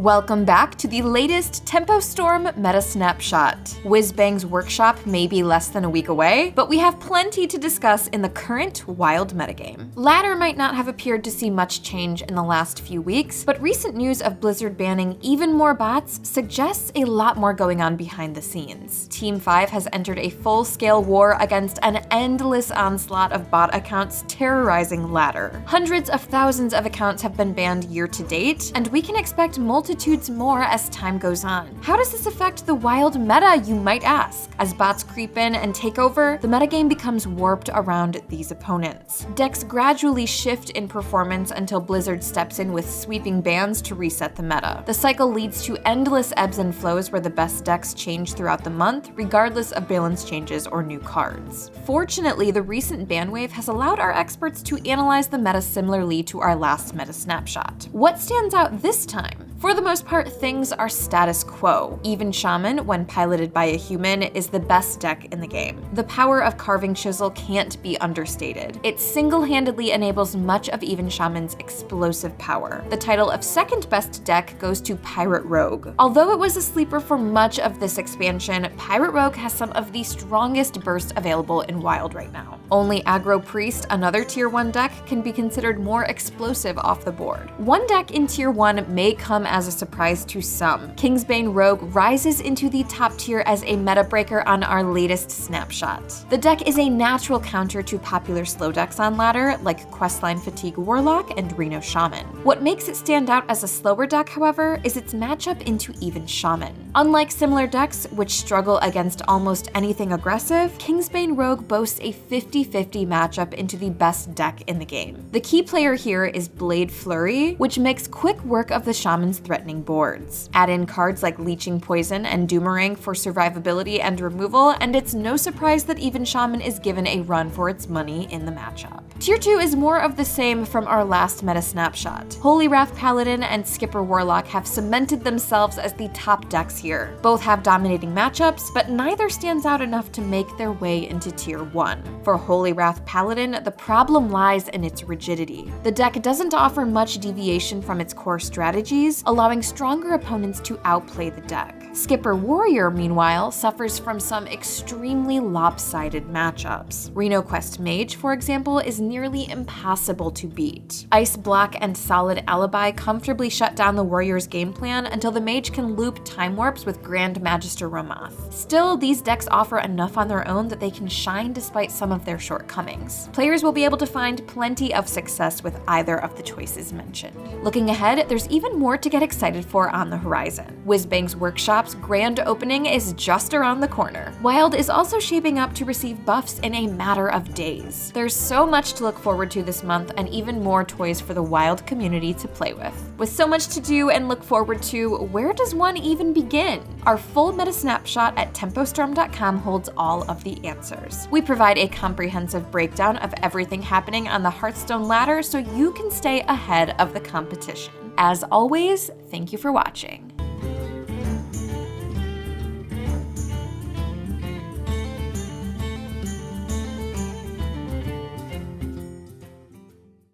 Welcome back to the latest Tempo Storm Meta Snapshot. Whizbang's workshop may be less than a week away, but we have plenty to discuss in the current wild metagame. Ladder might not have appeared to see much change in the last few weeks, but recent news of Blizzard banning even more bots suggests a lot more going on behind the scenes. Team 5 has entered a full-scale war against an endless onslaught of bot accounts terrorizing Ladder. Hundreds of thousands of accounts have been banned year to date, and we can expect multitudes more as time goes on. How does this affect the wild meta, you might ask? As bots creep in and take over, the metagame becomes warped around these opponents. Decks gradually shift in performance until Blizzard steps in with sweeping bans to reset the meta. The cycle leads to endless ebbs and flows where the best decks change throughout the month, regardless of balance changes or new cards. Fortunately, the recent ban wave has allowed our experts to analyze the meta similarly to our last Meta Snapshot. What stands out this time? For the most part, things are status quo. Even Shaman, when piloted by a human, is the best deck in the game. The power of Carving Chisel can't be understated. It single-handedly enables much of Even Shaman's explosive power. The title of second best deck goes to Pirate Rogue. Although it was a sleeper for much of this expansion, Pirate Rogue has some of the strongest bursts available in Wild right now. Only Aggro Priest, another Tier 1 deck, can be considered more explosive off the board. One deck in Tier 1 may come as a surprise to some. Kingsbane Rogue rises into the top tier as a meta breaker on our latest snapshot. The deck is a natural counter to popular slow decks on Ladder, like Questline Fatigue Warlock and Reno Shaman. What makes it stand out as a slower deck, however, is its matchup into Even Shaman. Unlike similar decks, which struggle against almost anything aggressive, Kingsbane Rogue boasts a 50-50 matchup into the best deck in the game. The key player here is Blade Flurry, which makes quick work of the Shaman's threatening boards. Add in cards like Leeching Poison and Doomerang for survivability and removal, and it's no surprise that Even Shaman is given a run for its money in the matchup. Tier 2 is more of the same from our last Meta Snapshot. Holy Wrath Paladin and Skipper Warlock have cemented themselves as the top decks here. Both have dominating matchups, but neither stands out enough to make their way into Tier 1. For Holy Wrath Paladin, the problem lies in its rigidity. The deck doesn't offer much deviation from its core strategies, allowing stronger opponents to outplay the deck. Skipper Warrior, meanwhile, suffers from some extremely lopsided matchups. Reno Quest Mage, for example, is nearly impossible to beat. Ice Block and Solid Alibi comfortably shut down the Warrior's game plan until the Mage can loop Time Warps with Grand Magister Romoth. Still, these decks offer enough on their own that they can shine despite some of their shortcomings. Players will be able to find plenty of success with either of the choices mentioned. Looking ahead, there's even more to get excited for on the horizon. Whizbang's Workshop's grand opening is just around the corner. Wild is also shaping up to receive buffs in a matter of days. There's so much to look forward to this month and even more toys for the Wild community to play with. With so much to do and look forward to, where does one even begin? Our full Meta Snapshot at tempostorm.com holds all of the answers. We provide a comprehensive breakdown of everything happening on the Hearthstone ladder so you can stay ahead of the competition. As always, thank you for watching.